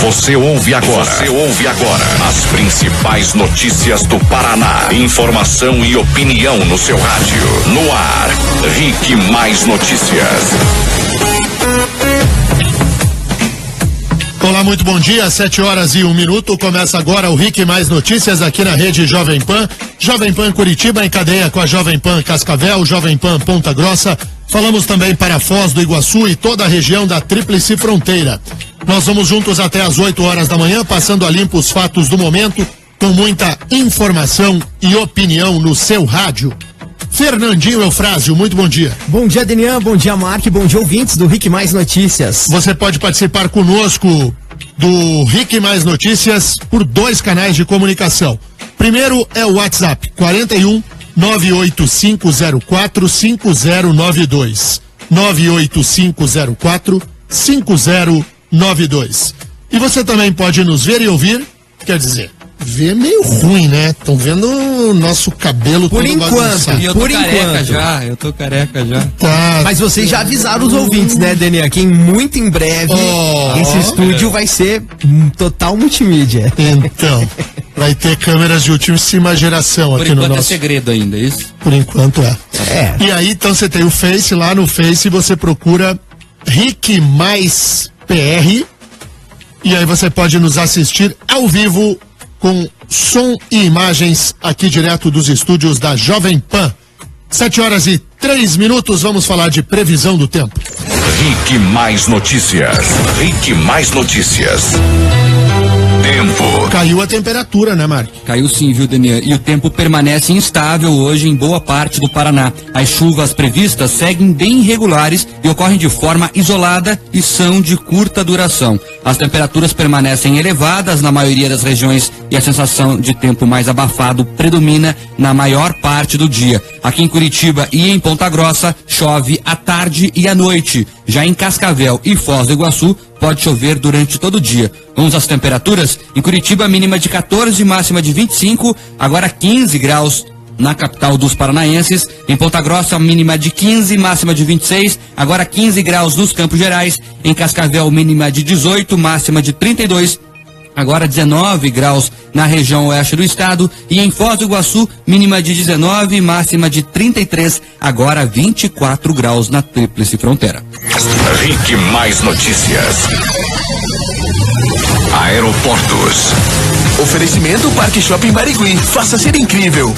Você ouve agora as principais notícias do Paraná. Informação e opinião no seu rádio. No ar, Rick Mais Notícias. Olá, muito bom dia, 7h01. Começa agora o Rick Mais Notícias aqui na rede Jovem Pan. Jovem Pan Curitiba em cadeia com a Jovem Pan Cascavel, Jovem Pan Ponta Grossa. Falamos também para Foz do Iguaçu e toda a região da Tríplice Fronteira. Nós vamos juntos até às 8 horas da manhã, passando a limpo os fatos do momento, com muita informação e opinião no seu rádio. Fernandinho Eufrásio, muito bom dia. Bom dia, Denian, bom dia, Mark, bom dia, ouvintes do Rick Mais Notícias. Você pode participar conosco do Rick Mais Notícias por 2 canais de comunicação. Primeiro é o WhatsApp, 41 98504 5092. 98504 5092. E você também pode nos ver e ouvir, quer dizer, ver meio ruim, né? Estão vendo o nosso cabelo por enquanto. E eu tô careca já. Tá. Mas vocês já avisaram os ouvintes, né, Denian? Que muito em breve esse estúdio vai ser total multimídia. Então, vai ter câmeras de ultimíssima geração aqui no nosso... Por enquanto é segredo ainda, isso? Por enquanto é. E aí, então você tem o Face, lá no Face você procura Rick Mais PR e aí você pode nos assistir ao vivo com som e imagens aqui direto dos estúdios da Jovem Pan. 7h03, vamos falar de previsão do tempo. Rick Mais Notícias. Rick Mais Notícias. Tempo. Caiu a temperatura, né, Mark? Caiu sim, viu, Denian? E o tempo permanece instável hoje em boa parte do Paraná. As chuvas previstas seguem bem irregulares e ocorrem de forma isolada e são de curta duração. As temperaturas permanecem elevadas na maioria das regiões e a sensação de tempo mais abafado predomina na maior parte do dia. Aqui em Curitiba e em Ponta Grossa chove à tarde e à noite. Já em Cascavel e Foz do Iguaçu pode chover durante todo o dia. Vamos às temperaturas? Em Curitiba, mínima de 14, máxima de 25, agora 15 graus na capital dos paranaenses. Em Ponta Grossa, mínima de 15, máxima de 26, agora 15 graus nos Campos Gerais. Em Cascavel, mínima de 18, máxima de 32, agora 19 graus na região oeste do estado. E em Foz do Iguaçu, mínima de 19, máxima de 33, agora 24 graus na Tríplice Fronteira. Rick Mais Notícias. Aeroportos. Oferecimento Parque Shopping Barigui. Faça ser incrível.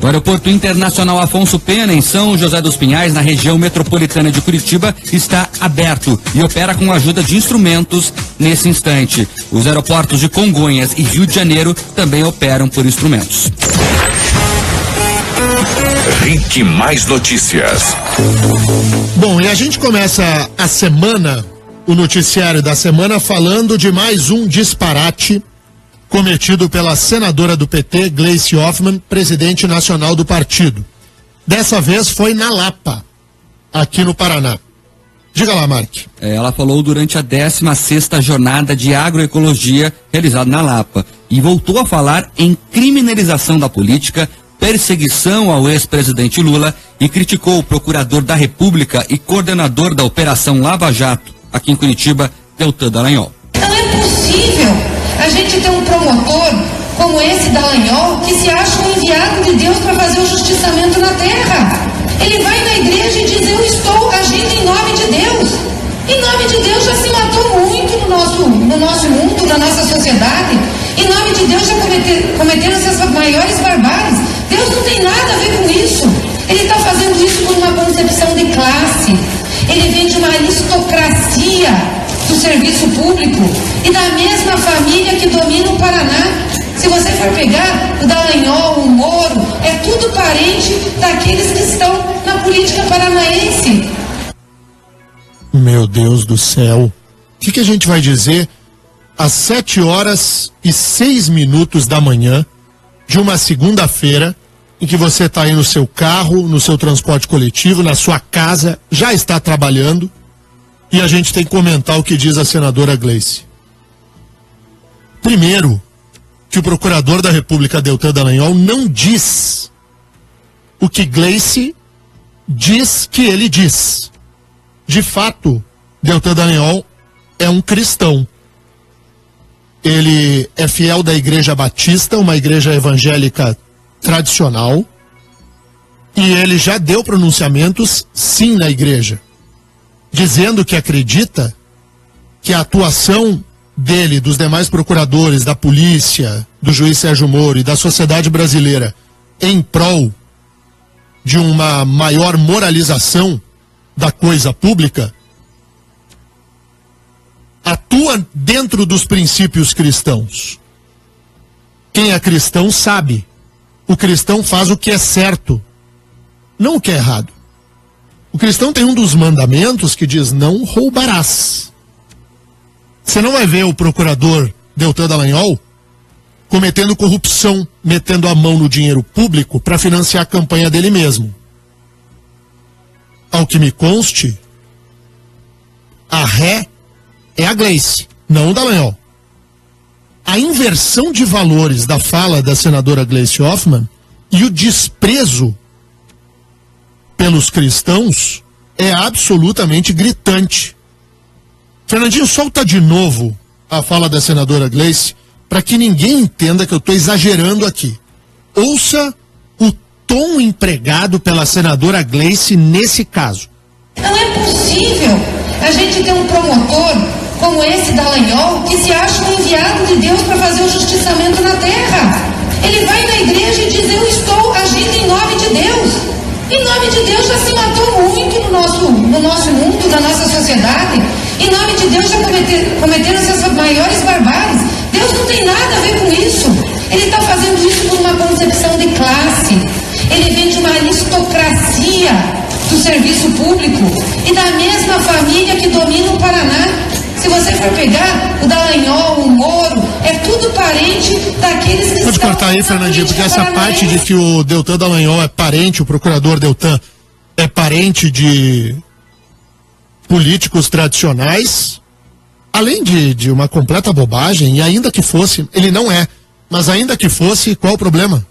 O Aeroporto Internacional Afonso Pena, em São José dos Pinhais, na região metropolitana de Curitiba, está aberto e opera com a ajuda de instrumentos nesse instante. Os aeroportos de Congonhas e Rio de Janeiro também operam por instrumentos. Rick Mais Notícias. Bom, e a gente começa a semana, o noticiário da semana, falando de mais um disparate cometido pela senadora do PT, Gleice Hoffmann, presidente nacional do partido. Dessa vez foi na Lapa, aqui no Paraná. Diga lá, Mark. Ela falou durante a 16ª jornada de agroecologia realizada na Lapa e voltou a falar em criminalização da política, perseguição ao ex-presidente Lula e criticou o procurador da República e coordenador da Operação Lava Jato, aqui em Curitiba, Deltan Dallagnol. Não é possível a gente ter um promotor como esse Dallagnol que se acha um enviado de Deus para fazer o justiçamento na terra. Ele vai na igreja e diz: eu estou agindo em nome de Deus. Em nome de Deus já se matou muito no nosso mundo, na nossa sociedade. Em nome de Deus já cometeram essas maiores barbáries. Deus não tem nada a ver com isso. Ele está fazendo isso por uma concepção de classe. Ele vem de uma aristocracia do serviço público e da mesma família que domina o Paraná. Se você for pegar o Dallagnol, o Moro, é tudo parente daqueles que estão na política paranaense. Meu Deus do céu. O que a gente vai dizer às 7h06 da manhã de uma segunda-feira em que você está aí no seu carro, no seu transporte coletivo, na sua casa, já está trabalhando, e a gente tem que comentar o que diz a senadora Gleice. Primeiro, que o procurador da República, Deltan Dallagnol, não diz o que Gleice diz que ele diz. De fato, Deltan Dallagnol é um cristão. ele é fiel da Igreja Batista, uma igreja evangélica tradicional, e ele já deu pronunciamentos, sim, na igreja, dizendo que acredita que a atuação dele, dos demais procuradores, da polícia, do juiz Sérgio Moro e da sociedade brasileira em prol de uma maior moralização da coisa pública, atua dentro dos princípios cristãos. Quem é cristão sabe. O cristão faz o que é certo, não o que é errado. O cristão tem um dos mandamentos que diz: não roubarás. Você não vai ver o procurador Deltan Dallagnol cometendo corrupção, metendo a mão no dinheiro público para financiar a campanha dele mesmo. Ao que me conste, a ré é a Gleice, não o Dallagnol. A inversão de valores da fala da senadora Gleice Hoffmann e o desprezo pelos cristãos é absolutamente gritante. Fernandinho, solta de novo a fala da senadora Gleice para que ninguém entenda que eu estou exagerando aqui. Ouça o tom empregado pela senadora Gleice nesse caso. Não é possível a gente ter um promotor como esse Dallagnol que se acha um enviado de Deus para fazer o justiçamento na terra. Ele vai na igreja e diz: eu estou agindo em nome de Deus. Em nome de Deus já se matou muito no nosso mundo, na nossa sociedade. Em nome de Deus já cometeram-se essas maiores barbáries. Deus não tem nada a ver com isso. Ele está fazendo isso por uma concepção de classe. Ele vem de uma aristocracia do serviço público e da mesma família que domina o Paraná. Se você for pegar o Dallagnol, o Moro, é tudo parente daqueles que Pode cortar aí, Fernandinho, porque essa parte de que o Deltan Dallagnol é parente, o procurador Deltan é parente de políticos tradicionais, além de uma completa bobagem, e ainda que fosse, ele não é, mas ainda que fosse, qual o problema?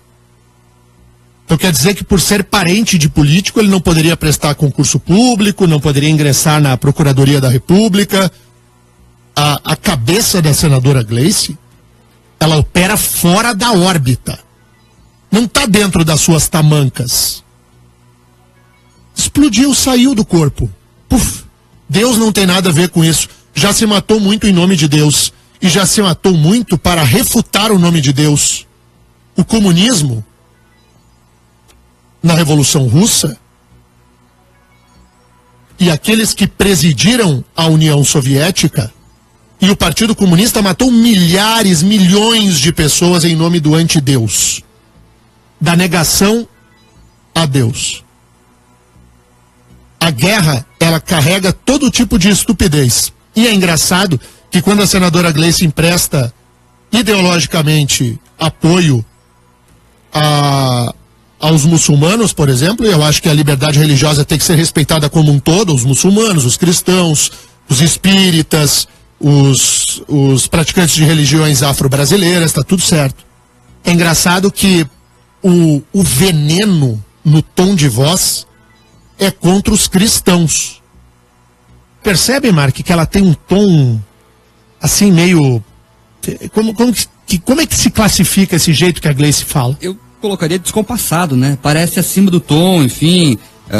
Então quer dizer que por ser parente de político ele não poderia prestar concurso público, não poderia ingressar na Procuradoria da República. A cabeça da senadora Gleice, ela opera fora da órbita. Não está dentro das suas tamancas. Explodiu, saiu do corpo. Puf, Deus não tem nada a ver com isso. Já se matou muito em nome de Deus. E já se matou muito para refutar o nome de Deus. O comunismo, na Revolução Russa, e aqueles que presidiram a União Soviética, e o Partido Comunista matou milhares, milhões de pessoas em nome do antideus, da negação a Deus. A guerra, ela carrega todo tipo de estupidez. E é engraçado que quando a senadora Gleice empresta ideologicamente apoio aos muçulmanos, por exemplo, e eu acho que a liberdade religiosa tem que ser respeitada como um todo, os muçulmanos, os cristãos, os espíritas, os praticantes de religiões afro-brasileiras, está tudo certo. É engraçado que o veneno no tom de voz é contra os cristãos. Percebe, Mark, que ela tem um tom assim meio... Como é que se classifica esse jeito que a Gleice fala? Eu colocaria descompassado, né? Parece acima do tom, enfim.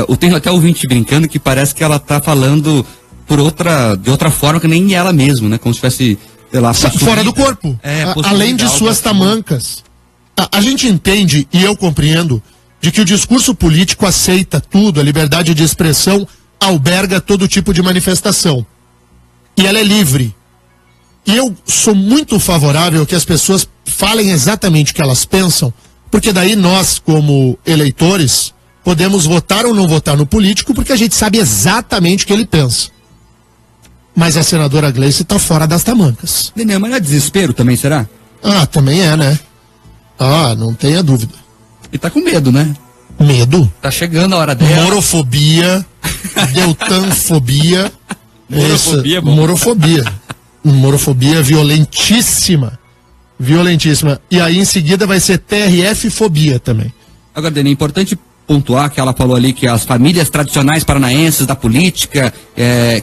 Eu tenho até ouvinte brincando que parece que ela tá falando de outra forma que nem ela mesma, né? Como se tivesse, sei lá, fora do corpo. Além de suas tamancas. A gente entende, e eu compreendo, de que o discurso político aceita tudo, a liberdade de expressão alberga todo tipo de manifestação. E ela é livre. E eu sou muito favorável que as pessoas falem exatamente o que elas pensam, porque daí nós, como eleitores, podemos votar ou não votar no político, porque a gente sabe exatamente o que ele pensa. Mas a senadora Gleice está fora das tamancas. Daniel, mas não é desespero também, será? Também é, né? Não tenha dúvida. E tá com medo, né? Medo? Tá chegando a hora dela. Morofobia, Deltanfobia. Morofobia é bom. Morofobia violentíssima. Violentíssima. E aí em seguida vai ser TRF-fobia também. Agora, Dani, é importante pontuar que ela falou ali que as famílias tradicionais paranaenses da política,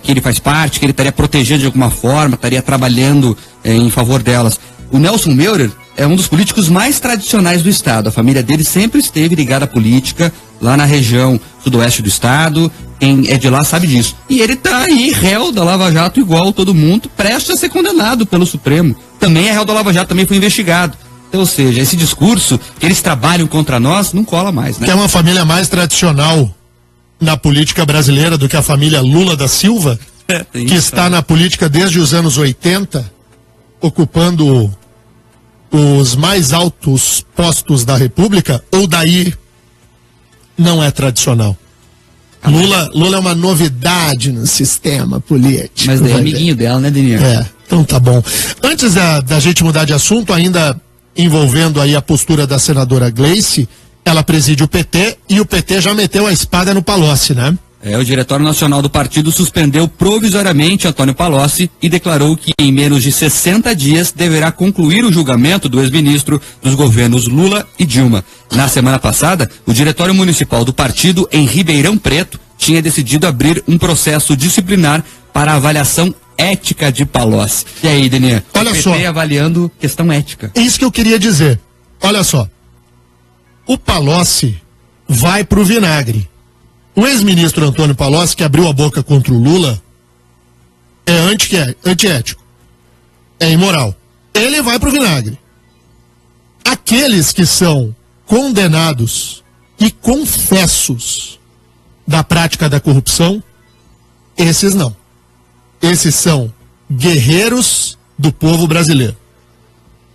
que ele faz parte, que ele estaria protegendo de alguma forma, estaria trabalhando em favor delas. O Nelson Meurer é um dos políticos mais tradicionais do estado. A família dele sempre esteve ligada à política lá na região sudoeste do estado. Quem é de lá sabe disso. E ele tá aí, réu da Lava Jato, igual todo mundo, prestes a ser condenado pelo Supremo. Também é réu da Lava Jato, também foi investigado. Então, ou seja, esse discurso que eles trabalham contra nós não cola mais, né? Que é uma família mais tradicional na política brasileira do que a família Lula da Silva, que está na política desde os anos 80, ocupando os mais altos postos da República, ou daí não é tradicional? Lula é uma novidade no sistema político. Mas daí é amiguinho dela, né, Denir? Então tá bom. Antes da gente mudar de assunto, ainda envolvendo aí a postura da senadora Gleice, ela preside o PT e o PT já meteu a espada no Palocci, né? O Diretório Nacional do Partido suspendeu provisoriamente Antônio Palocci e declarou que em menos de 60 dias deverá concluir o julgamento do ex-ministro dos governos Lula e Dilma. Na semana passada, o Diretório Municipal do Partido, em Ribeirão Preto, tinha decidido abrir um processo disciplinar para avaliação ética de Palocci. E aí, Denir? Olha o PT só, avaliando questão ética. É isso que eu queria dizer. Olha só. O Palocci vai pro vinagre. O ex-ministro Antônio Palocci, que abriu a boca contra o Lula, é antiético. É imoral. Ele vai pro vinagre. Aqueles que são condenados e confessos da prática da corrupção, esses não. Esses são guerreiros do povo brasileiro.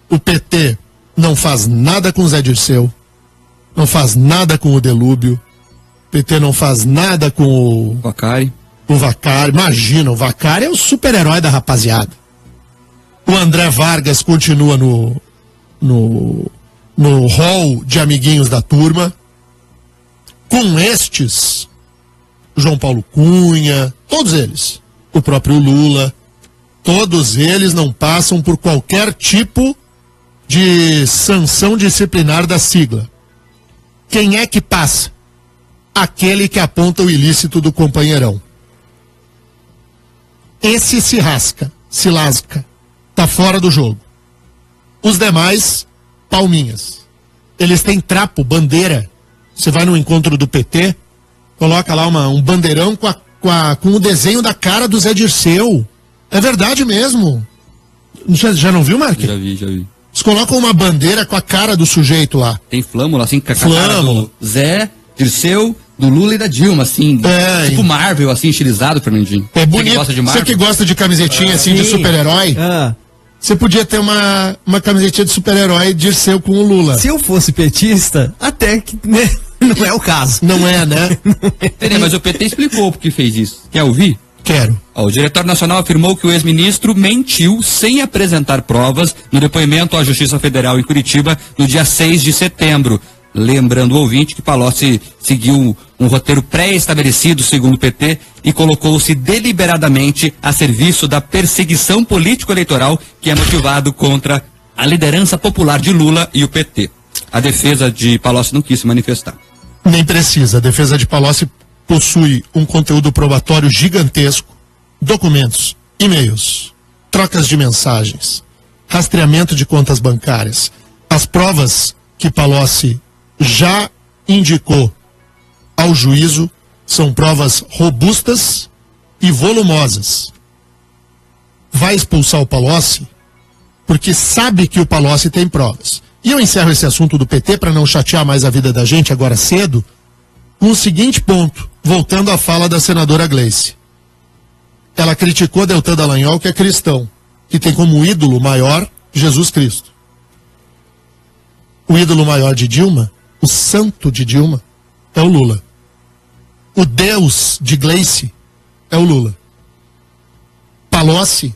O PT não faz nada com o Zé Dirceu, não faz nada com o Delúbio, o PT não faz nada com o Vacari. Imagina, o Vacari é o super-herói da rapaziada. O André Vargas continua no hall de amiguinhos da turma. Com estes, João Paulo Cunha, todos eles, o próprio Lula, todos eles não passam por qualquer tipo de sanção disciplinar da sigla. Quem é que passa? Aquele que aponta o ilícito do companheirão. Esse se rasca, se lasca, tá fora do jogo. Os demais, palminhas. Eles têm trapo, bandeira. Você vai no encontro do PT, coloca lá um bandeirão com o desenho da cara do Zé Dirceu. É verdade mesmo. Já não viu, Marque? Já vi. Eles colocam uma bandeira com a cara do sujeito lá. Tem flâmula, assim, com a cara do Zé Dirceu, do Lula e da Dilma, assim. Tipo Marvel, assim, estilizado, Fernandinho. É bonito. Você que gosta de camisetinha, assim, de super-herói. Você podia ter uma camisetinha de super-herói Dirceu com o Lula. Se eu fosse petista, até que, né, não é o caso. Não é, né? Mas o PT explicou por que fez isso. Quer ouvir? Quero. O Diretório Nacional afirmou que o ex-ministro mentiu sem apresentar provas no depoimento à Justiça Federal em Curitiba no dia 6 de setembro. Lembrando o ouvinte que Palocci seguiu um roteiro pré-estabelecido, segundo o PT, e colocou-se deliberadamente a serviço da perseguição político-eleitoral que é motivado contra a liderança popular de Lula e o PT. A defesa de Palocci não quis se manifestar. Nem precisa. A defesa de Palocci possui um conteúdo probatório gigantesco, documentos, e-mails, trocas de mensagens, rastreamento de contas bancárias. As provas que Palocci já indicou ao juízo são provas robustas e volumosas. Vai expulsar o Palocci porque sabe que o Palocci tem provas. E eu encerro esse assunto do PT para não chatear mais a vida da gente agora cedo, com o seguinte ponto, voltando à fala da senadora Gleice. Ela criticou Deltan Dallagnol, que é cristão, que tem como ídolo maior Jesus Cristo. O ídolo maior de Dilma, o santo de Dilma, é o Lula. O Deus de Gleice é o Lula. Palocci,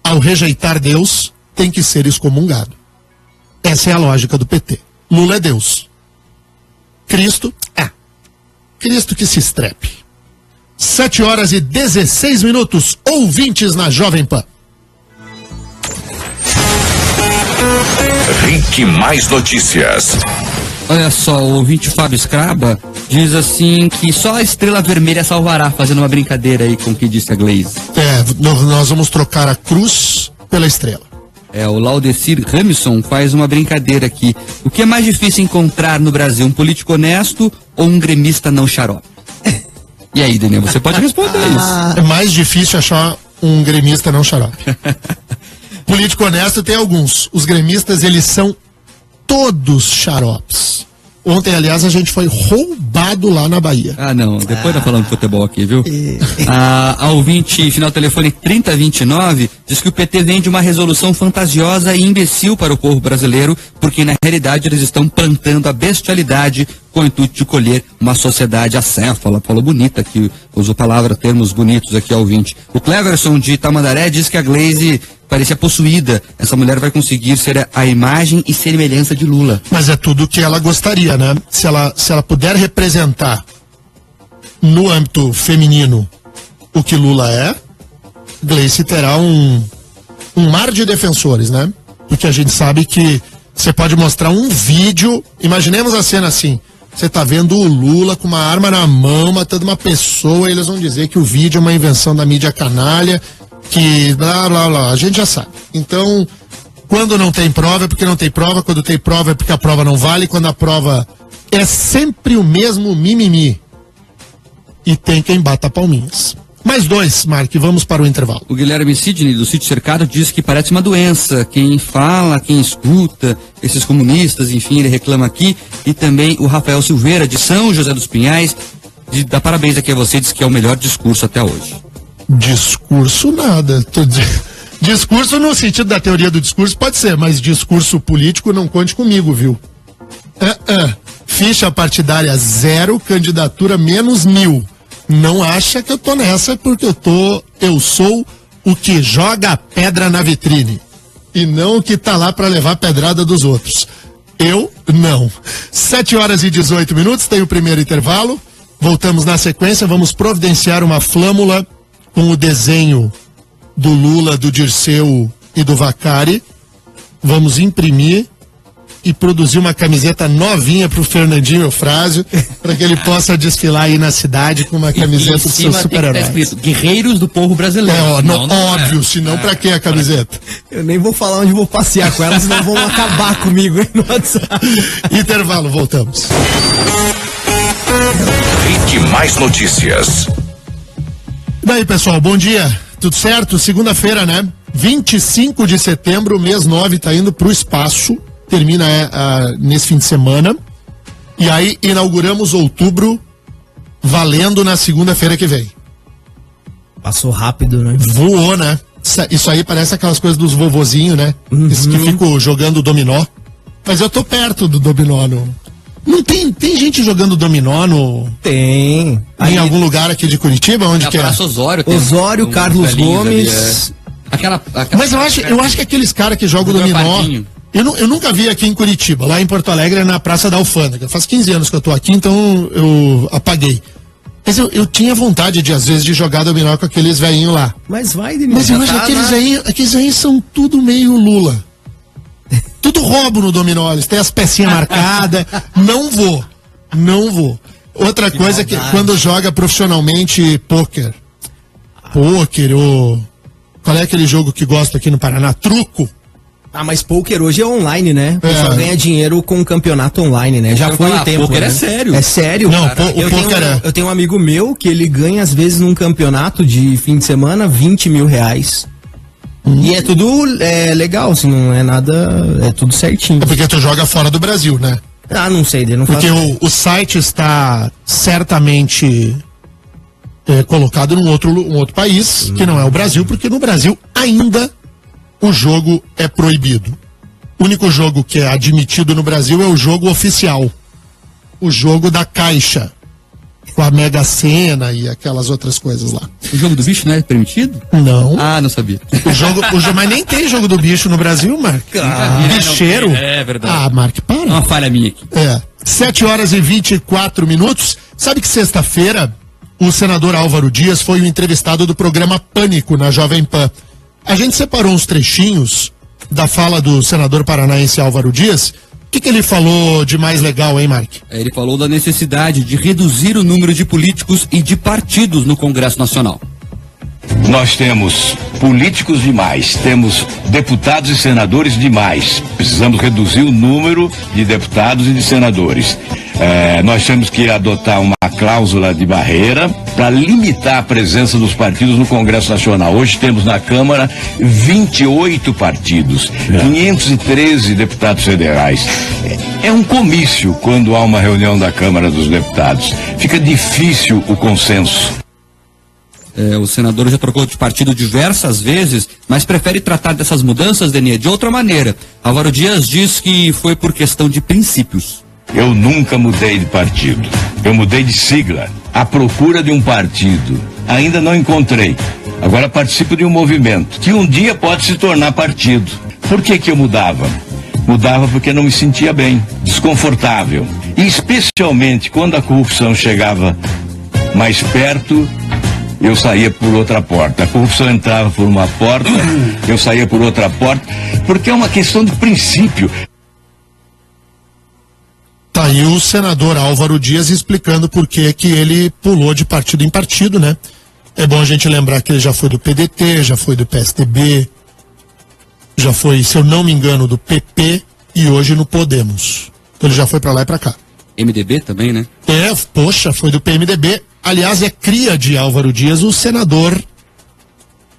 ao rejeitar Deus, tem que ser excomungado. Essa é a lógica do PT. Lula é Deus. Cristo, Cristo que se estrepe. 7h16, ouvintes na Jovem Pan. RIC Mais Notícias. Olha só, o ouvinte Fábio Scraba diz assim que só a estrela vermelha salvará, fazendo uma brincadeira aí com o que disse a Glaze. Nós vamos trocar a cruz pela estrela. O Laudecir Ramison faz uma brincadeira aqui. O que é mais difícil encontrar no Brasil, um político honesto ou um gremista não xarope? E aí, Daniel, você pode responder isso. É mais difícil achar um gremista não xarope. Político honesto tem alguns. Os gremistas, eles são todos xaropes. Ontem, aliás, a gente foi roubado lá na Bahia. Não, depois nós falamos de futebol aqui, viu? A ouvinte, final telefone 3029, diz que o PT vende uma resolução fantasiosa e imbecil para o povo brasileiro, porque na realidade eles estão plantando a bestialidade com o intuito de colher uma sociedade acéfala. Falou bonita aqui, usou termos bonitos aqui ao ouvinte. O Cleverson de Tamandaré diz que a Glaze parecia possuída. Essa mulher vai conseguir ser a imagem e semelhança de Lula. Mas é tudo o que ela gostaria, né? Se ela puder representar no âmbito feminino o que Lula é, Gleice terá um mar de defensores, né? Porque a gente sabe que você pode mostrar um vídeo, imaginemos a cena assim, você tá vendo o Lula com uma arma na mão, matando uma pessoa, e eles vão dizer que o vídeo é uma invenção da mídia canalha, que blá blá blá, a gente já sabe. Então, quando não tem prova é porque não tem prova, quando tem prova é porque a prova não vale, quando a prova é sempre o mesmo mimimi. E tem quem bata palminhas. Mais dois, Mark, vamos para o intervalo. O Guilherme Sidney, do Sítio Cercado, diz que parece uma doença. Quem fala, quem escuta, esses comunistas, enfim, ele reclama aqui. E também o Rafael Silveira, de São José dos Pinhais, dá parabéns aqui a você, diz que é o melhor discurso até hoje. Discurso nada. Discurso no sentido da teoria do discurso pode ser, mas discurso político não conte comigo, viu? Ficha partidária 0, candidatura menos 1000. Não acha que eu tô nessa porque eu sou o que joga pedra na vitrine e não o que tá lá para levar pedrada dos outros. Eu não. 7h18, tem o primeiro intervalo. Voltamos na sequência, vamos providenciar uma flâmula com o desenho do Lula, do Dirceu e do Vacari. Vamos imprimir e produzir uma camiseta novinha pro Fernandinho Eufrásio, para que ele possa desfilar aí na cidade com uma camiseta do seu super-herói. Guerreiros do povo brasileiro. Óbvio, senão pra que a camiseta? Eu nem vou falar onde vou passear com elas, senão vão acabar comigo no WhatsApp. Intervalo, voltamos. Rick Mais Notícias. E daí, pessoal, bom dia. Tudo certo? Segunda-feira, né? 25 de setembro, mês 9, tá indo pro espaço. Termina nesse fim de semana. E aí inauguramos outubro valendo na segunda-feira que vem. Passou rápido, né? Voou, né? Isso aí parece aquelas coisas dos vovozinhos, né? Esses que ficam jogando dominó. Mas eu tô perto do dominó. Não tem gente jogando dominó no... Tem. Em algum lugar aqui de Curitiba? Onde que é? Osório, Osório, Carlos Gomes. Ali, Mas eu acho que aqueles caras que jogam dominó... Eu nunca vi aqui em Curitiba. Lá em Porto Alegre é na Praça da Alfândega. Faz 15 anos que eu tô aqui, então eu apaguei. Mas eu tinha vontade de, às vezes, de jogar dominó com aqueles velhinhos lá. Mas vai, Denise. Mas eu acho que aqueles velhinhos são tudo meio Lula. Tudo roubo no dominó. Eles têm as pecinhas marcadas. Não vou. Outra coisa é que quando joga profissionalmente pôquer. Qual é aquele jogo que gosta aqui no Paraná? Truco. Mas pôquer hoje é online, né? O pessoal ganha dinheiro com o campeonato online, né? Já foi o tempo. Pôquer né? É sério. É sério. Não, cara. eu tenho um amigo meu que ele ganha, às vezes, num campeonato de fim de semana, 20 mil reais. E é tudo legal, assim, não é nada. É tudo certinho. É porque tu joga fora do Brasil, né? Não sei, não porque o site está certamente colocado num outro país, que não é o Brasil, porque no Brasil ainda o jogo é proibido. O único jogo que é admitido no Brasil é o jogo oficial. O jogo da Caixa. Com a Mega Sena e aquelas outras coisas lá. O jogo do bicho não é permitido? Não. Não sabia. Mas nem tem jogo do bicho no Brasil, Mark. Bicheiro? É verdade. Mark, para. Uma falha minha aqui. 7h24. Sabe que sexta-feira o senador Álvaro Dias foi o entrevistado do programa Pânico na Jovem Pan. A gente separou uns trechinhos da fala do senador paranaense Álvaro Dias, que ele falou de mais legal, hein, Mark? Ele falou da necessidade de reduzir o número de políticos e de partidos no Congresso Nacional. Nós temos políticos demais, temos deputados e senadores demais. Precisamos reduzir o número de deputados e de senadores. Nós temos que adotar uma cláusula de barreira para limitar a presença dos partidos no Congresso Nacional. Hoje temos na Câmara 28 partidos, 513 deputados federais. É um comício quando há uma reunião da Câmara dos Deputados. Fica difícil o consenso. O senador já trocou de partido diversas vezes, mas prefere tratar dessas mudanças, Denier, de outra maneira. Álvaro Dias diz que foi por questão de princípios. Eu nunca mudei de partido. Eu mudei de sigla. À procura de um partido. Ainda não encontrei. Agora participo de um movimento que um dia pode se tornar partido. Por que eu mudava? Mudava porque não me sentia bem, desconfortável. E especialmente quando a corrupção chegava mais perto, eu saía por outra porta. A corrupção entrava por uma porta, eu saía por outra porta, porque é uma questão de princípio. Tá aí o senador Álvaro Dias explicando por que ele pulou de partido em partido, né? É bom a gente lembrar que ele já foi do PDT, já foi do PSDB, já foi, se eu não me engano, do PP e hoje no Podemos. Então ele já foi pra lá e pra cá. MDB também, né? Poxa, foi do PMDB. Aliás, é cria de Álvaro Dias o senador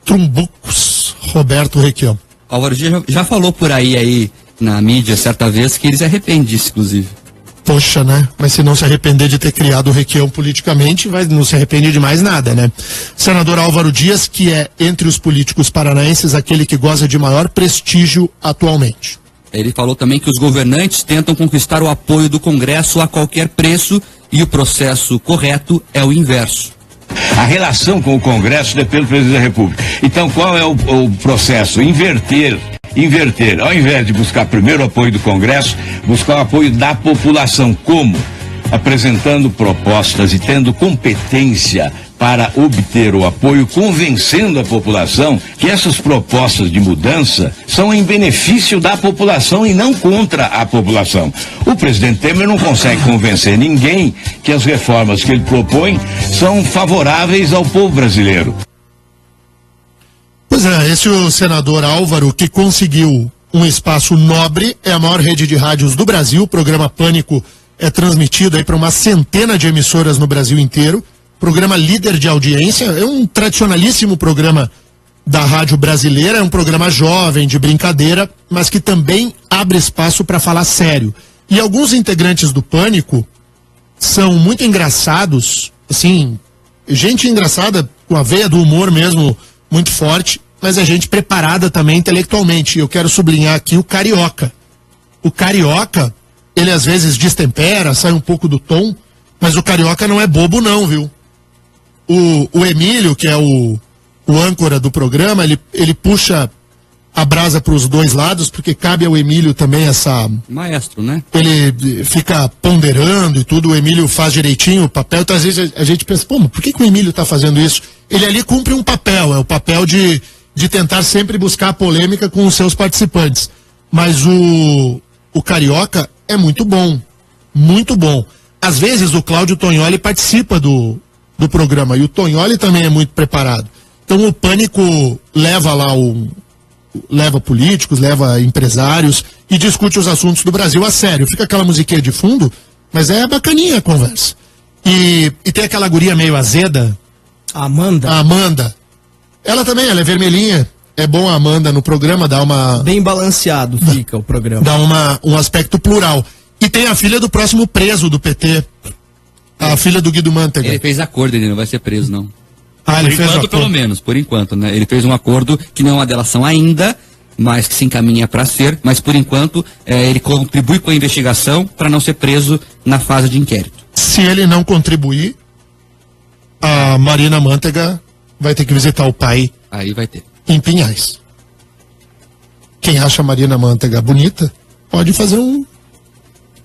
Trumbucos, Roberto Requião. Álvaro Dias já falou por aí na mídia certa vez que ele se arrepende disso, inclusive. Poxa, né? Mas se não se arrepender de ter criado o Requião politicamente, não se arrepende de mais nada, né? Senador Álvaro Dias, que é, entre os políticos paranaenses, aquele que goza de maior prestígio atualmente. Ele falou também que os governantes tentam conquistar o apoio do Congresso a qualquer preço e o processo correto é o inverso. A relação com o Congresso depende do presidente da República. Então, qual é o processo? Inverter. Ao invés de buscar primeiro o apoio do Congresso, buscar o apoio da população. Como? Apresentando propostas e tendo competência para obter o apoio, convencendo a população que essas propostas de mudança são em benefício da população e não contra a população. O presidente Temer não consegue convencer ninguém que as reformas que ele propõe são favoráveis ao povo brasileiro. Pois é, esse é o senador Álvaro que conseguiu um espaço nobre, é a maior rede de rádios do Brasil, o programa Pânico é transmitido aí para uma centena de emissoras no Brasil inteiro, programa líder de audiência, é um tradicionalíssimo programa da rádio brasileira, é um programa jovem, de brincadeira, mas que também abre espaço para falar sério. E alguns integrantes do Pânico são muito engraçados, assim, gente engraçada, com a veia do humor mesmo, muito forte, mas é gente preparada também intelectualmente. Eu quero sublinhar aqui o Carioca. O Carioca, ele às vezes destempera, sai um pouco do tom, mas o Carioca não é bobo não, viu? O Emílio, que é o âncora do programa, ele puxa a brasa para os dois lados, porque cabe ao Emílio também essa... Maestro, né? Ele fica ponderando e tudo, o Emílio faz direitinho o papel, então às vezes a gente pensa, pô, por que o Emílio está fazendo isso? Ele ali cumpre um papel, é o papel de tentar sempre buscar a polêmica com os seus participantes. Mas o Carioca é muito bom, muito bom. Às vezes o Cláudio Tognoli participa do programa, e o Tognoli também é muito preparado. Então o Pânico leva lá leva políticos, leva empresários e discute os assuntos do Brasil a sério. Fica aquela musiquinha de fundo, mas é bacaninha a conversa. E tem aquela guria meio azeda, A Amanda. Ela também, ela é vermelhinha. É bom a Amanda no programa, dá uma... Bem balanceado fica o programa. Dá um aspecto plural. E tem a filha do próximo preso do PT. A filha do Guido Mantega. Ele fez acordo, ele não vai ser preso, não. Ah, ele fez acordo, pelo menos, por enquanto, né? Ele fez um acordo que não é uma delação ainda, mas que se encaminha para ser, mas por enquanto ele contribui com a investigação para não ser preso na fase de inquérito. Se ele não contribuir, a Marina Mantega vai ter que visitar o pai. Aí vai ter. Em Pinhais. Quem acha a Marina Mantega bonita, pode fazer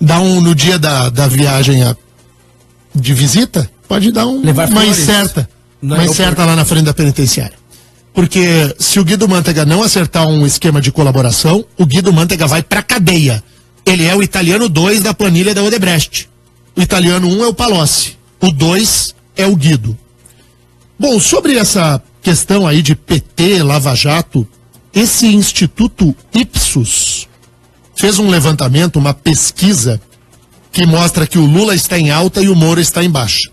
no dia da viagem de visita, pode dar uma incerta lá na frente da penitenciária. Porque se o Guido Mantega não acertar um esquema de colaboração, o Guido Mantega vai pra cadeia. Ele é o italiano 2 da planilha da Odebrecht. O italiano 1 é o Palocci. O 2 é o Guido. Bom, sobre essa questão aí de PT, Lava Jato, esse Instituto Ipsos fez um levantamento, uma pesquisa que mostra que o Lula está em alta e o Moro está em baixa.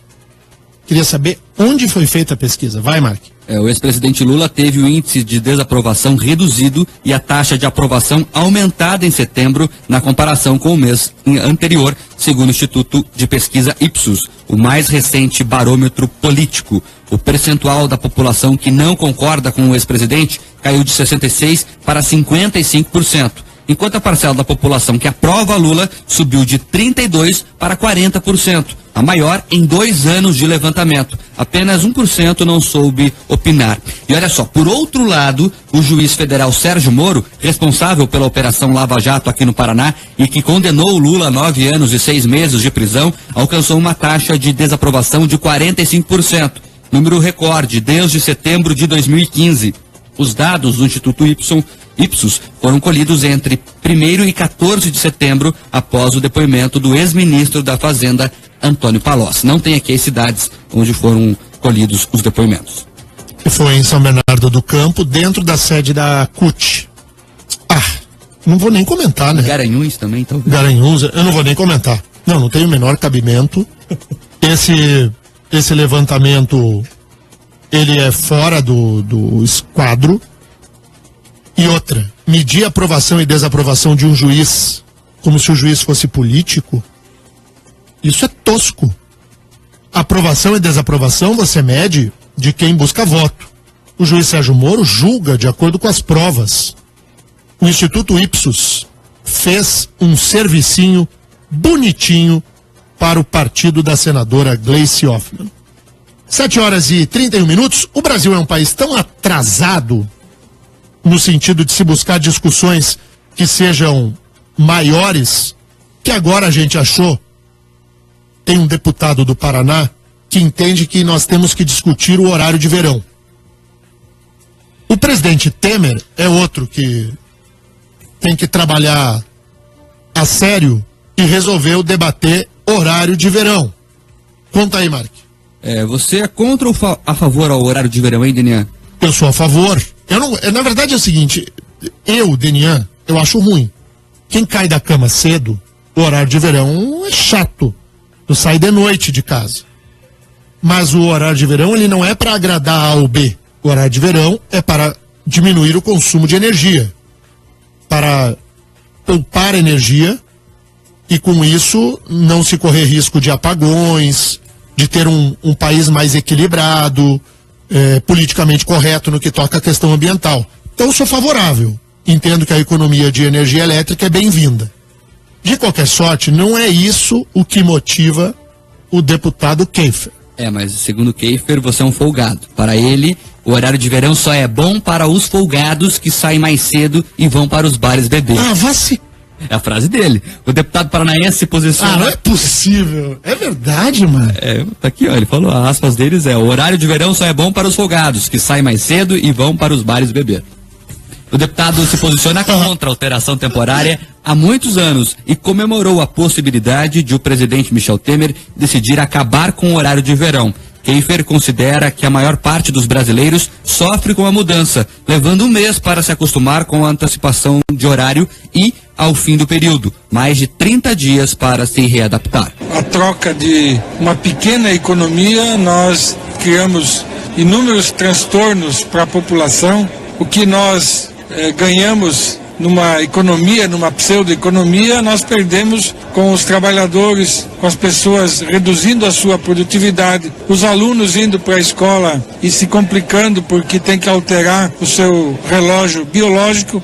Queria saber onde foi feita a pesquisa. Vai, Mark. O ex-presidente Lula teve o índice de desaprovação reduzido e a taxa de aprovação aumentada em setembro na comparação com o mês anterior, segundo o Instituto de Pesquisa Ipsos, o mais recente barômetro político. O percentual da população que não concorda com o ex-presidente caiu de 66% para 55%. Enquanto a parcela da população que aprova Lula subiu de 32% para 40%, a maior em 2 anos de levantamento. Apenas 1% não soube opinar. E olha só, por outro lado, o juiz federal Sérgio Moro, responsável pela Operação Lava Jato aqui no Paraná e que condenou Lula a 9 anos e 6 meses de prisão, alcançou uma taxa de desaprovação de 45%, número recorde desde setembro de 2015. Os dados do Instituto Ipsos foram colhidos entre 1º e 14 de setembro, após o depoimento do ex-ministro da Fazenda, Antônio Palocci. Não tem aqui as cidades onde foram colhidos os depoimentos. Foi em São Bernardo do Campo, dentro da sede da CUT. Não vou nem comentar, né? Garanhuns também, talvez. Garanhuns, eu não vou nem comentar. Não tem o menor cabimento. Esse levantamento, ele é fora do esquadro. E outra, medir aprovação e desaprovação de um juiz como se o juiz fosse político, isso é tosco. Aprovação e desaprovação você mede de quem busca voto. O juiz Sérgio Moro julga de acordo com as provas. O Instituto Ipsos fez um servicinho bonitinho para o partido da senadora Gleice Hoffmann. 7h31. O Brasil é um país tão atrasado no sentido de se buscar discussões que sejam maiores, que agora a gente achou, tem um deputado do Paraná que entende que nós temos que discutir o horário de verão. O presidente Temer é outro que tem que trabalhar a sério e resolveu debater horário de verão. Conta aí, Mark. Você é contra ou a favor ao horário de verão, hein, Denian? Eu sou a favor. Na verdade é o seguinte, Denian, eu acho ruim. Quem cai da cama cedo, o horário de verão é chato. Tu sai de noite de casa. Mas o horário de verão, ele não é para agradar A ou B. O horário de verão é para diminuir o consumo de energia. Para poupar energia e com isso não se correr risco de apagões, de ter um país mais equilibrado, politicamente correto no que toca à questão ambiental. Então eu sou favorável. Entendo que a economia de energia elétrica é bem-vinda. De qualquer sorte, não é isso o que motiva o deputado Keifer. Mas segundo Keifer, você é um folgado. Para ele, o horário de verão só é bom para os folgados que saem mais cedo e vão para os bares beber. Vá se... É a frase dele. O deputado paranaense se posiciona... não é possível. É verdade, mano. Tá aqui, ó. Ele falou, as aspas deles o horário de verão só é bom para os folgados, que saem mais cedo e vão para os bares beber. O deputado se posiciona contra a alteração temporária há muitos anos e comemorou a possibilidade de o presidente Michel Temer decidir acabar com o horário de verão. Keifer considera que a maior parte dos brasileiros sofre com a mudança, levando 1 mês para se acostumar com a antecipação de horário e, ao fim do período, mais de 30 dias para se readaptar. A troca de uma pequena economia, nós criamos inúmeros transtornos para a população. O que nós ganhamos numa economia, numa pseudo-economia, nós perdemos com os trabalhadores, com as pessoas reduzindo a sua produtividade, os alunos indo para a escola e se complicando porque tem que alterar o seu relógio biológico.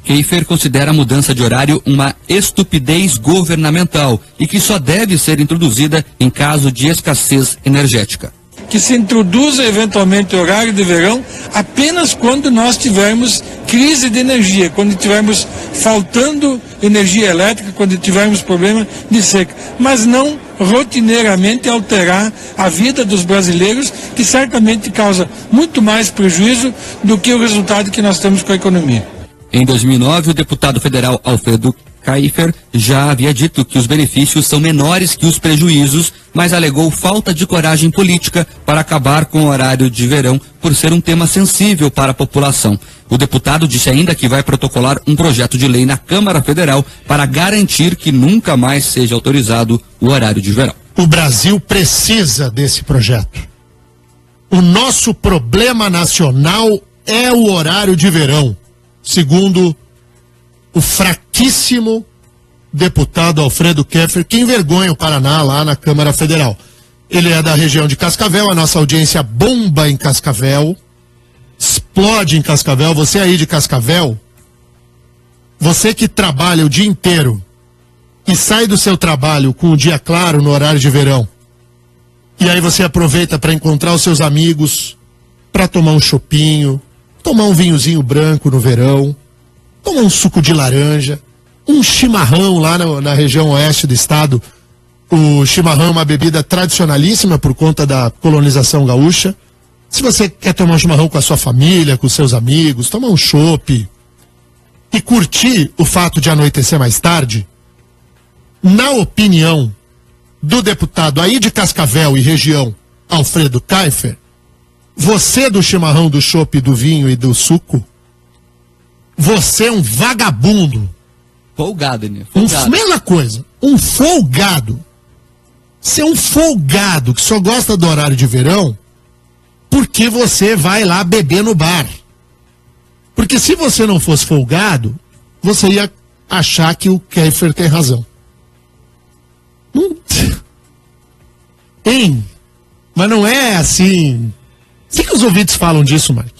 Keifer considera a mudança de horário uma estupidez governamental e que só deve ser introduzida em caso de escassez energética. Que se introduza eventualmente o horário de verão apenas quando nós tivermos crise de energia, quando tivermos faltando energia elétrica, quando tivermos problema de seca, mas não rotineiramente alterar a vida dos brasileiros, que certamente causa muito mais prejuízo do que o resultado que nós temos com a economia. Em 2009, o deputado federal Alfredo Kaifer já havia dito que os benefícios são menores que os prejuízos, mas alegou falta de coragem política para acabar com o horário de verão por ser um tema sensível para a população. O deputado disse ainda que vai protocolar um projeto de lei na Câmara Federal para garantir que nunca mais seja autorizado o horário de verão. O Brasil precisa desse projeto. O nosso problema nacional é o horário de verão, segundo o fraquíssimo deputado Alfredo Keffer, que envergonha o Paraná lá na Câmara Federal. Ele é da região de Cascavel, a nossa audiência bomba em Cascavel, explode em Cascavel. Você aí de Cascavel, você que trabalha o dia inteiro e sai do seu trabalho com o dia claro no horário de verão, e aí você aproveita para encontrar os seus amigos, para tomar um chopinho, tomar um vinhozinho branco no verão, tomar um suco de laranja, um chimarrão lá na região oeste do estado. O chimarrão é uma bebida tradicionalíssima por conta da colonização gaúcha. Se você quer tomar um chimarrão com a sua família, com os seus amigos, tomar um chopp e curtir o fato de anoitecer mais tarde, na opinião do deputado aí de Cascavel e região, Alfredo Kaifer, você do chimarrão, do chopp, do vinho e do suco, você é um vagabundo. Folgado, né? Mesma coisa, um folgado. Você é um folgado que só gosta do horário de verão porque você vai lá beber no bar. Porque se você não fosse folgado, você ia achar que o Keffer tem razão. Hein? Mas não é assim. O que os ouvintes falam disso, Mark?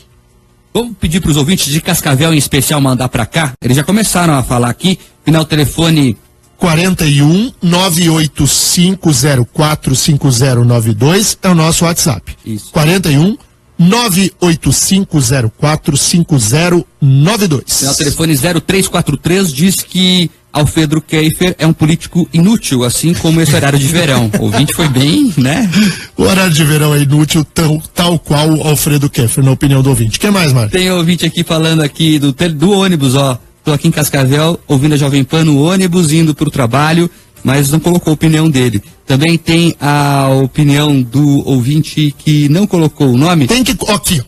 Vamos pedir para os ouvintes de Cascavel em especial mandar para cá. Eles já começaram a falar aqui. Final telefone 41 985045092 é o nosso WhatsApp. Isso. 41 985045092. Final telefone 0343 diz que Alfredo Keffer é um político inútil, assim como esse horário de verão. O ouvinte foi bem, né? O horário de verão é inútil, tal qual o Alfredo Keffer, na opinião do ouvinte. O que mais, Marcos? Tem ouvinte aqui falando aqui do ônibus, ó. Tô aqui em Cascavel, ouvindo a Jovem Pan no ônibus, indo para o trabalho, mas não colocou a opinião dele. Também tem a opinião do ouvinte que não colocou o nome. Tem que, aqui,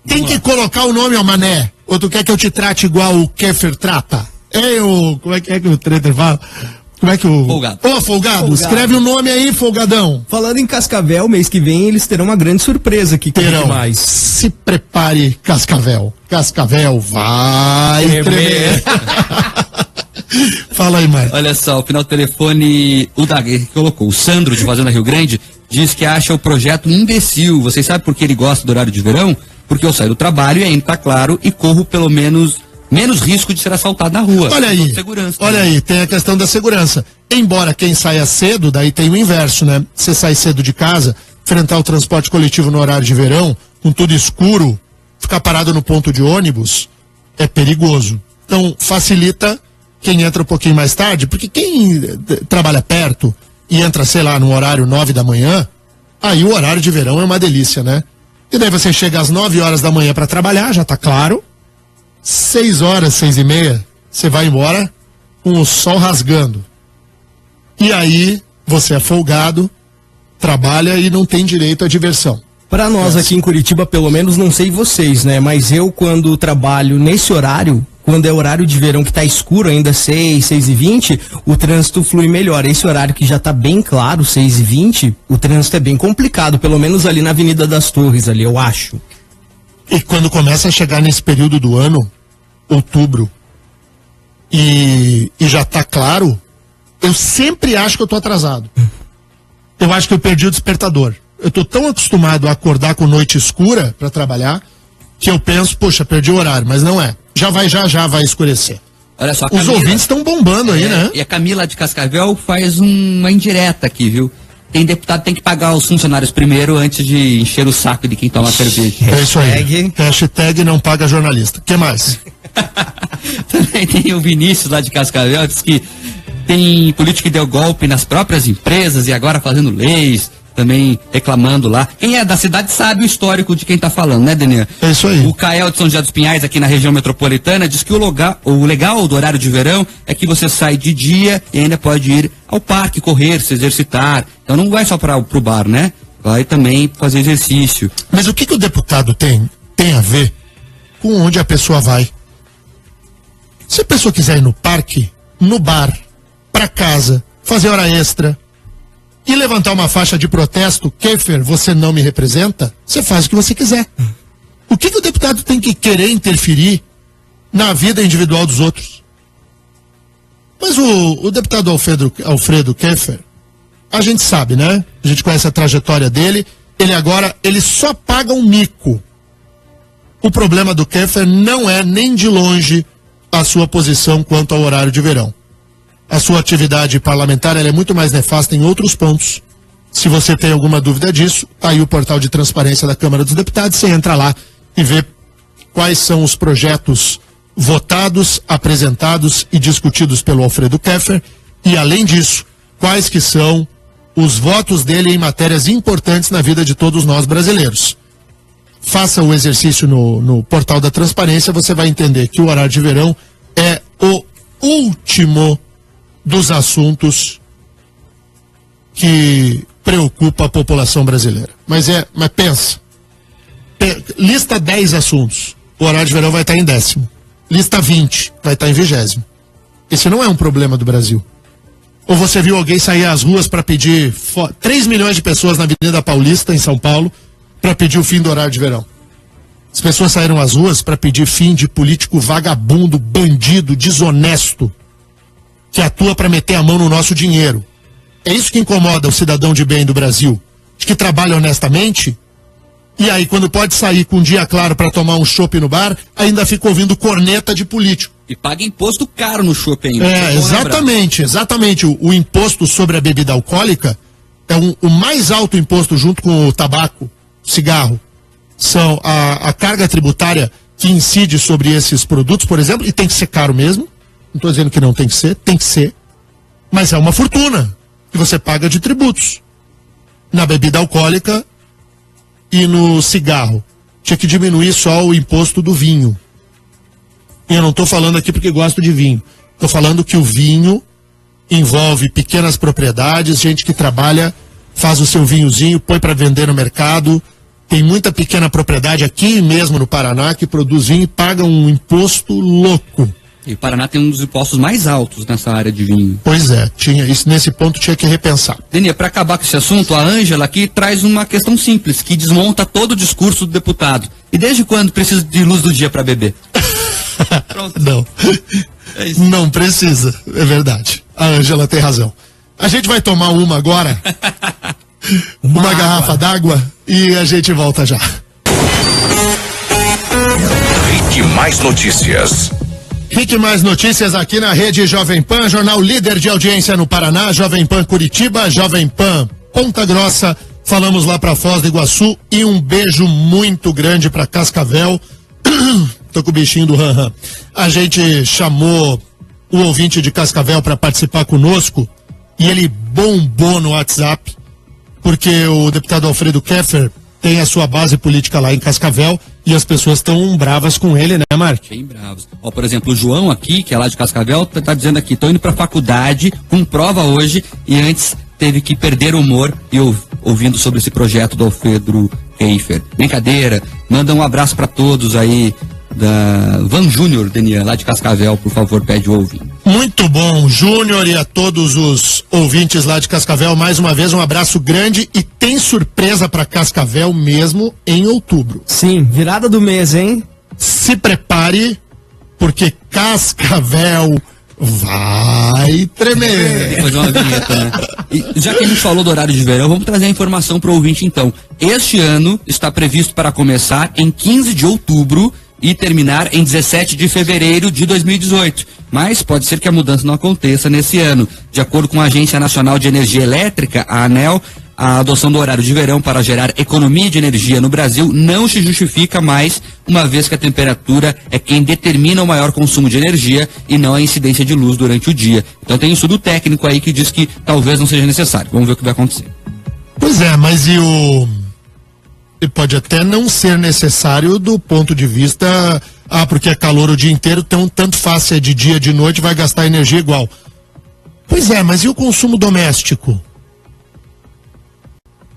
tem que colocar o nome, ó, mané. Ou tu quer que eu te trate igual o Keffer trata? Como é que o trailer fala? Como é que o... Folgado. Ô, folgado, escreve o nome aí, folgadão. Falando em Cascavel, mês que vem eles terão uma grande surpresa aqui. Terão. Mais. Se prepare, Cascavel. Cascavel vai tremer. Fala aí, Marcos. Olha só, o final do telefone, o colocou, o Sandro de Fazenda Rio Grande, diz que acha o projeto imbecil. Vocês sabem por que ele gosta do horário de verão? Porque eu saio do trabalho e ainda tá claro e corro pelo menos risco de ser assaltado na rua. Olha aí, olha aí, tem a questão da segurança. Embora quem saia cedo, daí tem o inverso, né? Você sai cedo de casa, enfrentar o transporte coletivo no horário de verão, com tudo escuro, ficar parado no ponto de ônibus, é perigoso. Então, facilita quem entra um pouquinho mais tarde, porque quem trabalha perto e entra, sei lá, no horário 9 da manhã, aí o horário de verão é uma delícia, né? E daí você chega às 9 horas da manhã para trabalhar, já tá claro. 6 horas, 6h30, você vai embora com o sol rasgando. E aí, você é folgado, trabalha e não tem direito à diversão. Para nós aqui em Curitiba, pelo menos, não sei vocês, né? Mas eu, quando trabalho nesse horário, quando é horário de verão que tá escuro, ainda 6h20, o trânsito flui melhor. Esse horário que já tá bem claro, 6h20, o trânsito é bem complicado, pelo menos ali na Avenida das Torres, ali, eu acho. E quando começa a chegar nesse período do ano, outubro, e já tá claro, eu sempre acho que eu tô atrasado. Eu acho que eu perdi o despertador. Eu tô tão acostumado a acordar com noite escura para trabalhar, que eu penso, poxa, perdi o horário, mas não é. Já vai escurecer. Olha só, Camila, os ouvintes estão bombando aí, né? E a Camila de Cascavel faz uma indireta aqui, viu? Tem deputado que tem que pagar os funcionários primeiro antes de encher o saco de quem toma cerveja. É isso aí. Hashtag não paga jornalista. O que mais? Também tem o Vinícius lá de Cascavel, diz que tem político que deu golpe nas próprias empresas e agora fazendo leis. também reclamando lá. Quem é da cidade sabe o histórico de quem tá falando, né, Denian? É isso aí. O Cael de São José dos Pinhais, aqui na região metropolitana, diz que o legal do horário de verão é que você sai de dia e ainda pode ir ao parque, correr, se exercitar. Então não vai só pro bar, né? Vai também fazer exercício. Mas o que o deputado tem a ver com onde a pessoa vai? Se a pessoa quiser ir no parque, no bar, pra casa, fazer hora extra e levantar uma faixa de protesto, Keffer, você não me representa, você faz o que você quiser. O que o deputado tem que querer interferir na vida individual dos outros? Mas o deputado Alfredo Keffer, a gente sabe, né? A gente conhece a trajetória dele. Ele só paga um mico. O problema do Keffer não é nem de longe a sua posição quanto ao horário de verão. A sua atividade parlamentar ela é muito mais nefasta em outros pontos. Se você tem alguma dúvida disso, tá aí o portal de transparência da Câmara dos Deputados, você entra lá e vê quais são os projetos votados, apresentados e discutidos pelo Alfredo Keffer e, além disso, quais que são os votos dele em matérias importantes na vida de todos nós brasileiros. Faça o exercício no portal da transparência, você vai entender que o horário de verão é o último dos assuntos que preocupa a população brasileira. Mas pensa, lista 10 assuntos, o horário de verão vai estar em 10º. Lista 20, vai estar em 20º. Esse não é um problema do Brasil. Ou você viu alguém sair às ruas para pedir 3 milhões de pessoas na Avenida Paulista, em São Paulo, para pedir o fim do horário de verão? As pessoas saíram às ruas para pedir fim de político vagabundo, bandido, desonesto, que atua para meter a mão no nosso dinheiro. É isso que incomoda o cidadão de bem do Brasil, de que trabalha honestamente, e aí quando pode sair com um dia claro para tomar um chopp no bar, ainda fica ouvindo corneta de político. E paga imposto caro no chopp ainda. Exatamente. O imposto sobre a bebida alcoólica é o mais alto imposto junto com o tabaco, cigarro. São a carga tributária que incide sobre esses produtos, por exemplo, e tem que ser caro mesmo. Não estou dizendo que não tem que ser, mas é uma fortuna que você paga de tributos. Na bebida alcoólica e no cigarro. Tinha que diminuir só o imposto do vinho. E eu não estou falando aqui porque gosto de vinho. Estou falando que o vinho envolve pequenas propriedades, gente que trabalha, faz o seu vinhozinho, põe para vender no mercado. Tem muita pequena propriedade aqui mesmo no Paraná que produz vinho e paga um imposto louco. E o Paraná tem um dos impostos mais altos nessa área de vinho. Pois é, nesse ponto tinha que repensar. Denia, para acabar com esse assunto, a Ângela aqui traz uma questão simples, que desmonta todo o discurso do deputado. E desde quando precisa de luz do dia para beber? Pronto. Não. Não precisa, é verdade. A Ângela tem razão. A gente vai tomar uma agora. uma garrafa d'água e a gente volta já. Rick Mais Notícias. Rick Mais Notícias aqui na Rede Jovem Pan, jornal líder de audiência no Paraná, Jovem Pan Curitiba, Jovem Pan Ponta Grossa. Falamos lá para Foz do Iguaçu e um beijo muito grande para Cascavel. Tô com o bichinho do ram-ram. A gente chamou o ouvinte de Cascavel para participar conosco e ele bombou no WhatsApp porque o deputado Alfredo Keffer tem a sua base política lá em Cascavel e as pessoas estão bravas com ele, né, Mark? Bem bravos. Ó, por exemplo, o João aqui, que é lá de Cascavel, tá dizendo aqui, tô indo pra faculdade com prova hoje e antes teve que perder o humor e ouvindo sobre esse projeto do Alfredo Keffer. Brincadeira, manda um abraço para todos aí da Van Júnior, Denian, lá de Cascavel, por favor, pede o ouvinte. Muito bom, Júnior, e a todos os ouvintes lá de Cascavel, mais uma vez um abraço grande e tem surpresa para Cascavel mesmo em outubro. Sim, virada do mês, hein? Se prepare, porque Cascavel vai tremer. Tem que fazer uma vinheta, né? E já que a gente falou do horário de verão, vamos trazer a informação para o ouvinte então. Este ano está previsto para começar em 15 de outubro e terminar em 17 de fevereiro de 2018. Mas pode ser que a mudança não aconteça nesse ano. De acordo com a Agência Nacional de Energia Elétrica, a ANEEL, a adoção do horário de verão para gerar economia de energia no Brasil não se justifica mais, uma vez que a temperatura é quem determina o maior consumo de energia e não a incidência de luz durante o dia. Então tem um estudo técnico aí que diz que talvez não seja necessário. Vamos ver o que vai acontecer. Pois é, mas e pode até não ser necessário do ponto de vista, porque é calor o dia inteiro, então tanto faz se é de dia, de noite, vai gastar energia igual. Pois é, mas e o consumo doméstico?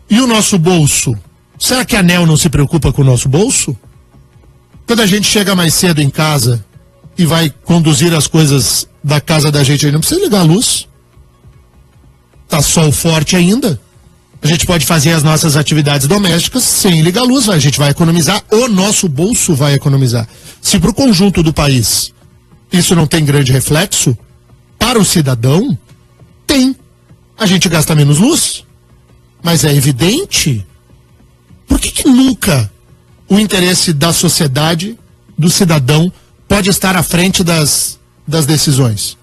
E o nosso bolso? Será que a ANEEL não se preocupa com o nosso bolso? Quando a gente chega mais cedo em casa e vai conduzir as coisas da casa da gente, aí não precisa ligar a luz. Tá sol forte ainda. A gente pode fazer as nossas atividades domésticas sem ligar a luz. A gente vai economizar, o nosso bolso vai economizar. Se para o conjunto do país isso não tem grande reflexo, para o cidadão, tem. A gente gasta menos luz. Mas é evidente. Por que nunca o interesse da sociedade, do cidadão, pode estar à frente das decisões?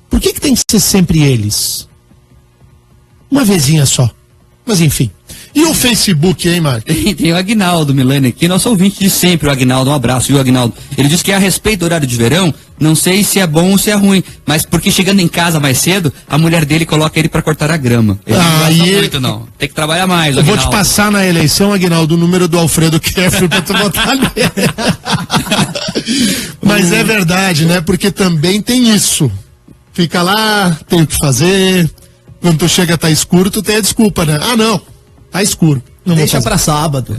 Por que tem que ser sempre eles? Uma vezinha só. Mas enfim. E o Facebook, hein, Marcos? Tem o Aguinaldo Milani aqui, nosso ouvinte de sempre, o Aguinaldo. Um abraço, viu, Aguinaldo? Ele diz que a respeito do horário de verão, não sei se é bom ou se é ruim, mas porque chegando em casa mais cedo, a mulher dele coloca ele pra cortar a grama. Ele não gosta muito, não. Tem que trabalhar mais, Aguinaldo. Eu vou te passar na eleição, Aguinaldo, o número do Alfredo Keffer pra tu votar nele. Mas é verdade, né? Porque também tem isso. Fica lá, tem o que fazer. Quando tu chega, tá escuro, tu tem a desculpa, né? Ah, não, tá escuro. Não deixa pra sábado.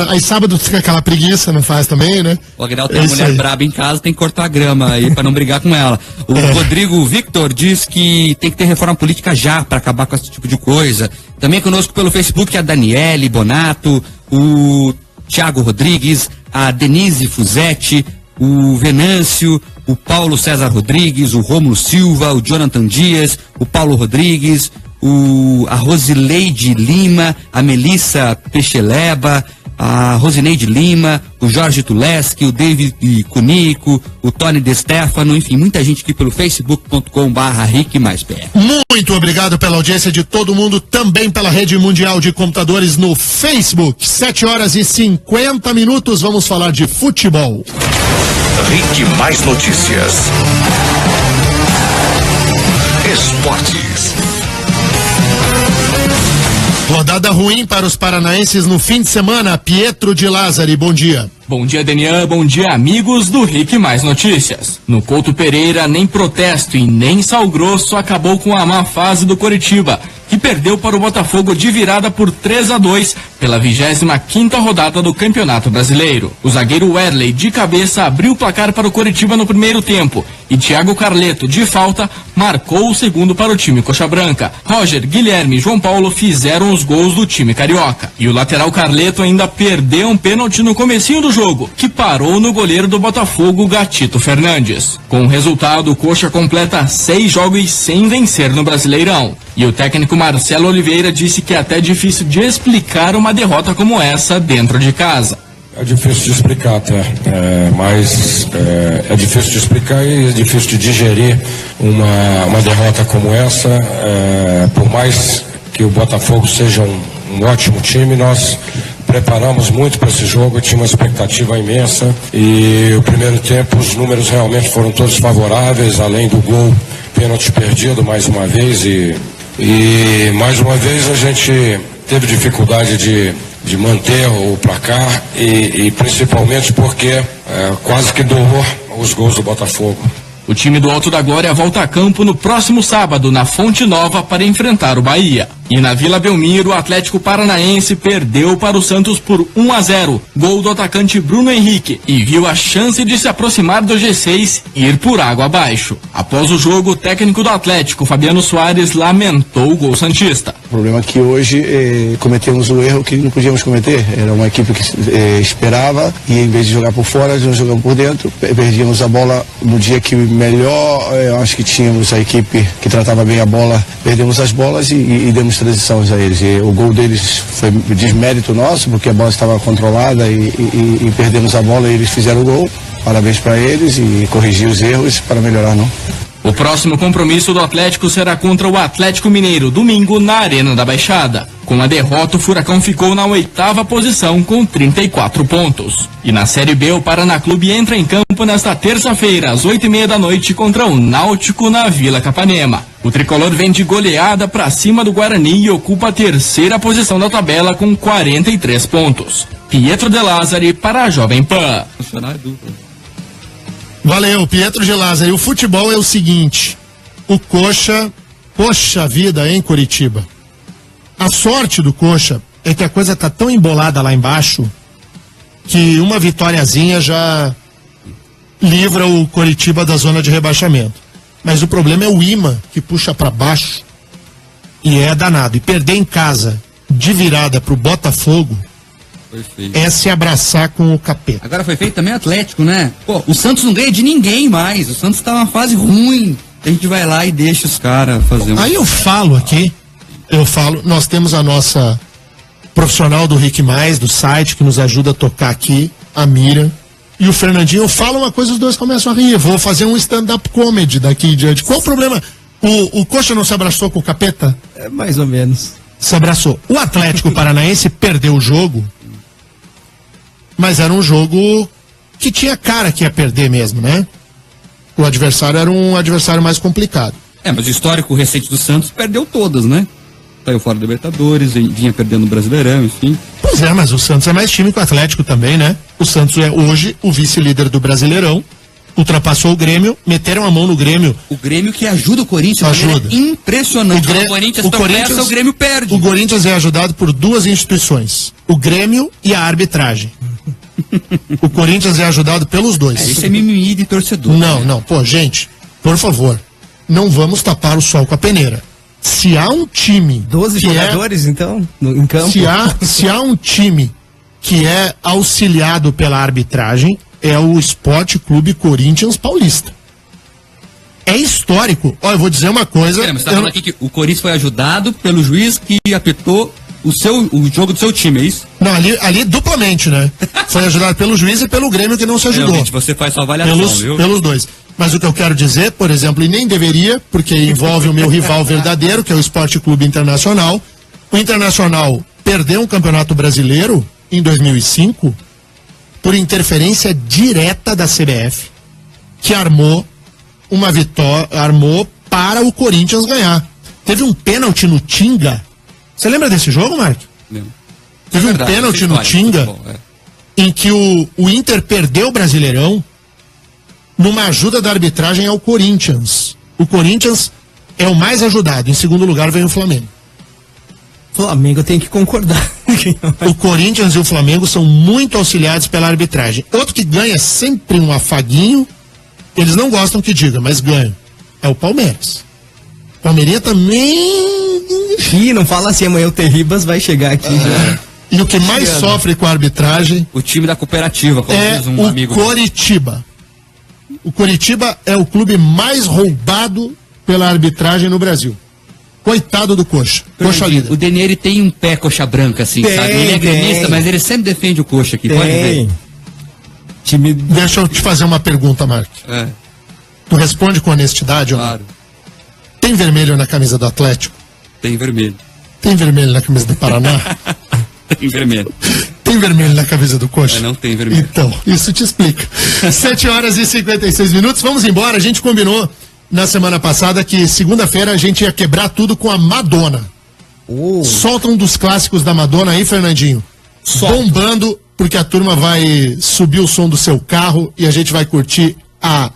Aí sábado fica aquela preguiça, não faz também, né? O Aguinaldo tem uma mulher braba em casa, tem que cortar a grama aí pra não brigar com ela. O Rodrigo Victor diz que tem que ter reforma política já pra acabar com esse tipo de coisa. Também conosco pelo Facebook a Daniele Bonato, o Thiago Rodrigues, a Denise Fuzetti, o Venâncio, o Paulo César Rodrigues, o Rômulo Silva, o Jonathan Dias, o Paulo Rodrigues, a Rosileide Lima, a Melissa Pecheleba, a Rosineide Lima, o Jorge Tuleski, o David Cunico, o Tony De Stefano, enfim, muita gente aqui pelo facebook.com/RicMaisBR. Muito obrigado pela audiência de todo mundo, também pela rede mundial de computadores no Facebook. 7h50, vamos falar de futebol. Rick Mais Notícias. Esportes. Rodada ruim para os paranaenses no fim de semana. Pietro de Lázari, bom dia. Bom dia, Denian. Bom dia, amigos do Rick Mais Notícias. No Couto Pereira, nem protesto e nem sal grosso acabou com a má fase do Coritiba, que perdeu para o Botafogo de virada por 3-2 pela 25ª rodada do Campeonato Brasileiro. O zagueiro Werley, de cabeça, abriu o placar para o Coritiba no primeiro tempo e Thiago Carleto, de falta, marcou o segundo para o time Coxa Branca. Roger, Guilherme e João Paulo fizeram os gols do time carioca. E o lateral Carleto ainda perdeu um pênalti no comecinho do jogo, que parou no goleiro do Botafogo, Gatito Fernandes. Com o resultado, o Coxa completa 6 jogos sem vencer no Brasileirão. E o técnico Marcelo Oliveira disse que é até difícil de explicar uma derrota como essa dentro de casa. É difícil de explicar até, mas é difícil de explicar e é difícil de digerir uma derrota como essa. Por mais que o Botafogo seja um ótimo time, nós preparamos muito para esse jogo, tinha uma expectativa imensa e o primeiro tempo os números realmente foram todos favoráveis, além do gol, pênalti perdido mais uma vez e mais uma vez a gente teve dificuldade de manter o placar e principalmente porque quase que doou os gols do Botafogo. O time do Alto da Glória volta a campo no próximo sábado, na Fonte Nova, para enfrentar o Bahia. E na Vila Belmiro, o Atlético Paranaense perdeu para o Santos por 1-0, gol do atacante Bruno Henrique, e viu a chance de se aproximar do G6 e ir por água abaixo. Após o jogo, o técnico do Atlético, Fabiano Soares, lamentou o gol santista. O problema é que hoje cometemos o erro que não podíamos cometer. Era uma equipe que esperava e em vez de jogar por fora, nós jogamos por dentro. Perdíamos a bola no dia que melhor, eu acho que tínhamos a equipe que tratava bem a bola, perdemos as bolas e demos transições a eles. E o gol deles foi desmérito nosso, porque a bola estava controlada e perdemos a bola e eles fizeram o gol. Parabéns para eles e corrigir os erros para melhorar, não? O próximo compromisso do Atlético será contra o Atlético Mineiro, domingo, na Arena da Baixada. Com a derrota, o Furacão ficou na 8ª posição com 34 pontos. E na Série B, o Paraná Clube entra em campo nesta terça-feira, às 8h30 da noite, contra o Náutico na Vila Capanema. O tricolor vem de goleada para cima do Guarani e ocupa a 3ª posição da tabela com 43 pontos. Pietro de Lázari para a Jovem Pan. Valeu, Pietro de Lázari. O futebol é o seguinte, o Coxa, poxa vida, hein, Coritiba? A sorte do Coxa é que a coisa tá tão embolada lá embaixo que uma vitóriazinha já livra o Coritiba da zona de rebaixamento. Mas o problema é o imã que puxa para baixo e é danado. E perder em casa de virada pro Botafogo é se abraçar com o capeta. Agora foi feito também Atlético, né? Pô, o Santos não ganha de ninguém mais. O Santos tá numa fase ruim. A gente vai lá e deixa os caras fazer Aí eu falo, nós temos a nossa profissional do Rick Mais, do site, que nos ajuda a tocar aqui, a Mira. E o Fernandinho, eu falo uma coisa, os dois começam a rir. Vou fazer um stand-up comedy daqui em diante. Qual o problema? O Coxa não se abraçou com o capeta? É, mais ou menos. Se abraçou. O Atlético Paranaense perdeu o jogo, mas era um jogo que tinha cara que ia perder mesmo, né? O adversário era um adversário mais complicado. Mas o histórico recente do Santos perdeu todas, né? Saiu fora da Libertadores, vinha perdendo o Brasileirão, enfim. Pois é, mas o Santos é mais time que o Atlético também, né? O Santos é hoje o vice-líder do Brasileirão, ultrapassou o Grêmio, meteram a mão no Grêmio. O Grêmio que ajuda o Corinthians, ajuda. É impressionante. O Corinthians tropeça, o Grêmio perde. O Corinthians é ajudado por duas instituições, o Grêmio e a arbitragem. O Corinthians é ajudado pelos dois. Isso é mimimi de torcedor. Não, pô, gente, por favor, não vamos tapar o sol com a peneira. Se há um time 12 jogadores, então, em campo. Se há um time que é auxiliado pela arbitragem, é o Sport Clube Corinthians Paulista. É histórico. Ó, eu vou dizer uma coisa. Você tá falando aqui que o Corinthians foi ajudado pelo juiz que apitou o jogo do seu time, é isso? Não, ali duplamente, né? Foi ajudado pelo juiz e pelo Grêmio que não se ajudou. Realmente, você faz sua avaliação, viu? Pelos dois. Mas o que eu quero dizer, por exemplo, e nem deveria, porque envolve o meu rival verdadeiro, que é o Sport Clube Internacional. O Internacional perdeu um campeonato brasileiro em 2005 por interferência direta da CBF, que armou uma vitória, armou para o Corinthians ganhar. Teve um pênalti no Tinga. Você lembra desse jogo, Marco? Lembro. Teve um pênalti no Tinga em que o Inter perdeu o Brasileirão numa ajuda da arbitragem ao Corinthians. O Corinthians é o mais ajudado. Em segundo lugar vem o Flamengo. Flamengo, eu tenho que concordar. O Corinthians e o Flamengo são muito auxiliados pela arbitragem. Outro que ganha sempre um afaguinho, eles não gostam que diga, mas ganha, é o Palmeiras. Palmeirinha também... Ih, não fala assim, amanhã o Terribas vai chegar aqui já. E o que mais sofre com a arbitragem... O time da cooperativa, como diz um amigo. O Coritiba. O Coritiba é o clube mais roubado pela arbitragem no Brasil. Coitado do Coxa. Coxa líder. O Denieri tem um pé coxa branca, assim, sabe? Ele é gremista, mas ele sempre defende o Coxa aqui. Pode ver. Deixa eu te fazer uma pergunta, Marcos. Tu responde com honestidade, claro. Tem vermelho na camisa do Atlético? Tem vermelho. Tem vermelho na camisa do Paraná? Tem vermelho. Tem vermelho na camisa do Coxa? Não tem vermelho. Então, isso te explica. 7h56. Vamos embora. A gente combinou na semana passada que segunda-feira a gente ia quebrar tudo com a Madonna. Solta um dos clássicos da Madonna aí, Fernandinho. Bombando, porque a turma vai subir o som do seu carro e a gente vai curtir a